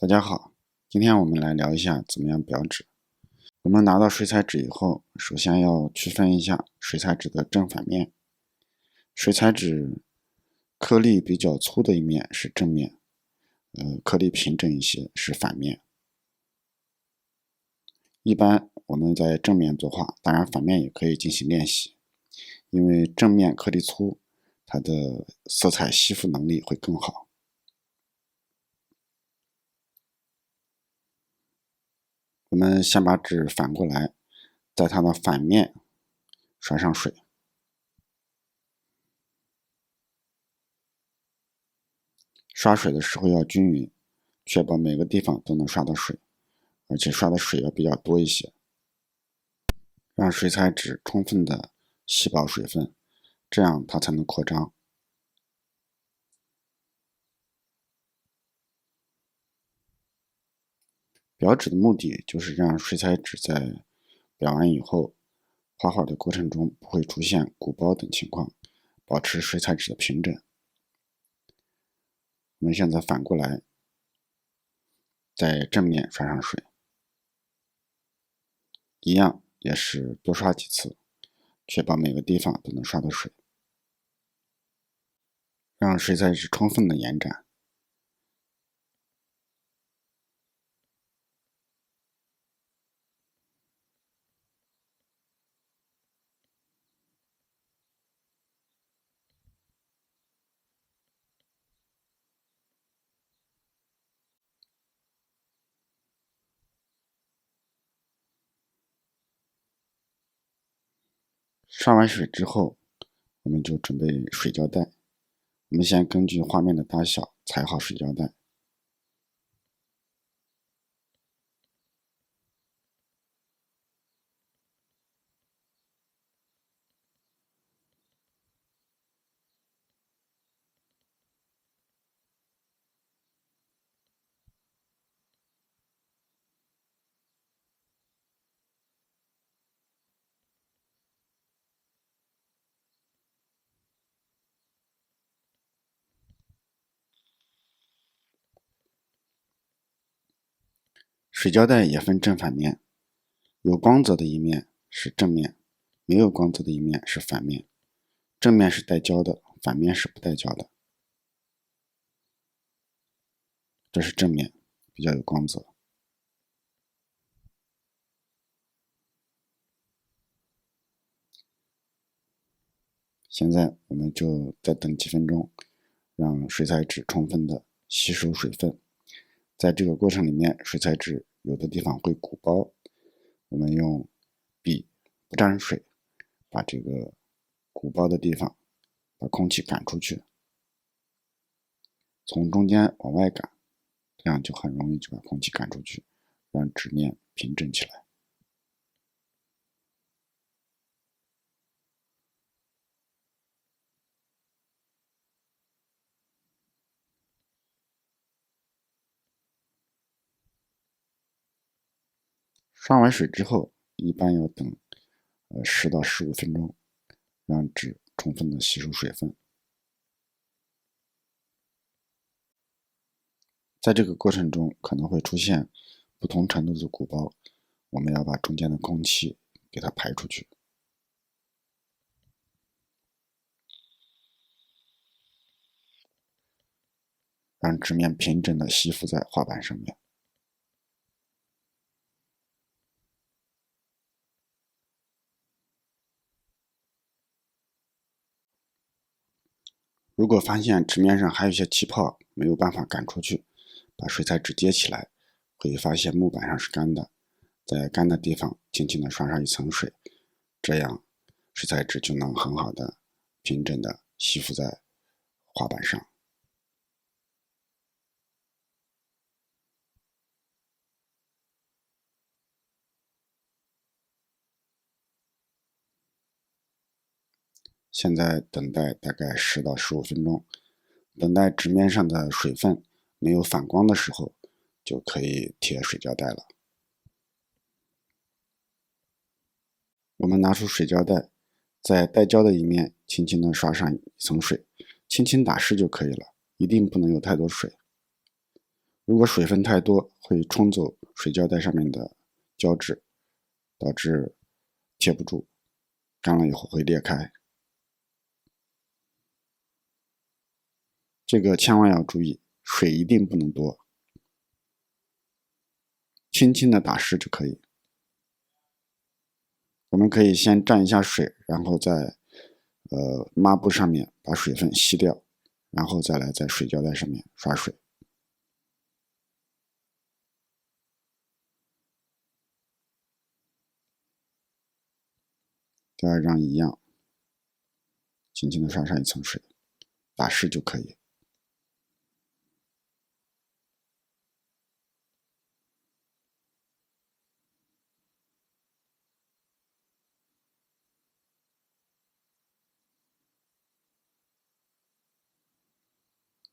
大家好，今天我们来聊一下怎么样裱纸。我们拿到水彩纸以后，首先要区分一下水彩纸的正反面。水彩纸颗粒比较粗的一面是正面，颗粒平整一些是反面。一般我们在正面作画，当然反面也可以进行练习，因为正面颗粒粗，它的色彩吸附能力会更好。我们先把纸反过来，在它的反面刷上水。刷水的时候要均匀，确保每个地方都能刷到水，而且刷的水要比较多一些，让水彩纸充分的吸饱水分，这样它才能扩张。裱纸的目的就是让水彩纸在裱完以后，画画的过程中不会出现鼓包等情况，保持水彩纸的平整。我们现在反过来，在正面刷上水，一样也是多刷几次，确保每个地方都能刷到水，让水彩纸充分的延展。刷完水之后，我们就准备水胶带。我们先根据画面的大小裁好水胶带。水胶带也分正反面，有光泽的一面是正面，没有光泽的一面是反面。正面是带胶的，反面是不带胶的。这是正面，比较有光泽。现在我们就再等几分钟，让水彩纸充分的吸收水分。在这个过程里面，水彩纸有的地方会鼓包，我们用笔不沾水，把这个鼓包的地方把空气赶出去，从中间往外赶，这样就很容易就把空气赶出去，让纸面平整起来。刷完水之后，一般要等10到15分钟，让纸充分的吸收水分。在这个过程中可能会出现不同程度的鼓包，我们要把中间的空气给它排出去，让纸面平整的吸附在画板上面。如果发现纸面上还有一些气泡没有办法赶出去，把水彩纸接起来，会发现木板上是干的，在干的地方轻轻的刷上一层水，这样水彩纸就能很好的平整的吸附在画板上。现在等待大概10到15分钟，等待纸面上的水分没有反光的时候，就可以贴水胶带了。我们拿出水胶带，在带胶的一面轻轻地刷上一层水，轻轻打湿就可以了，一定不能有太多水。如果水分太多，会冲走水胶带上面的胶质，导致贴不住，干了以后会裂开。这个千万要注意，水一定不能多，轻轻的打湿就可以。我们可以先蘸一下水，然后在抹布上面把水分吸掉，然后再来在水胶带上面刷水。第二张一样，轻轻的刷上一层水，打湿就可以。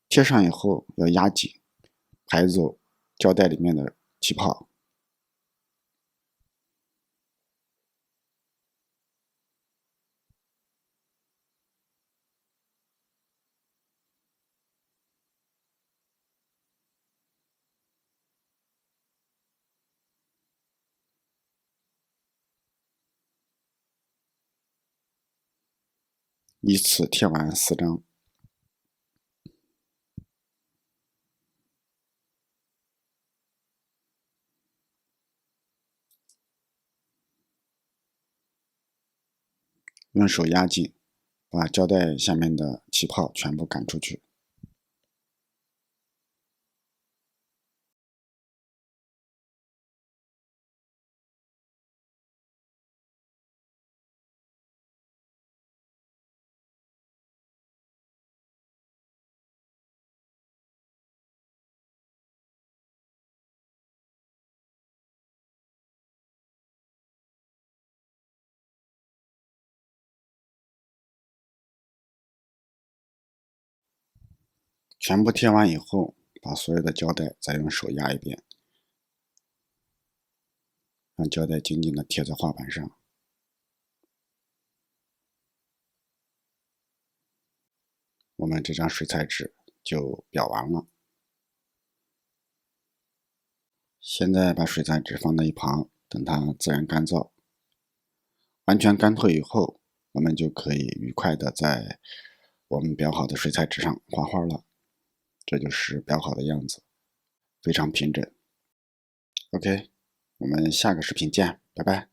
贴上以后要压紧，排走胶带里面的气泡。依次贴完4张。用手压紧，把胶带下面的气泡全部赶出去。全部贴完以后，把所有的胶带再用手压一遍，让胶带紧紧的贴在画板上。我们这张水彩纸就裱完了。现在把水彩纸放在一旁，等它自然干燥。完全干透以后，我们就可以愉快的在我们裱好的水彩纸上画画了。这就是裱好的样子，非常平整。OK，我们下个视频见，拜拜。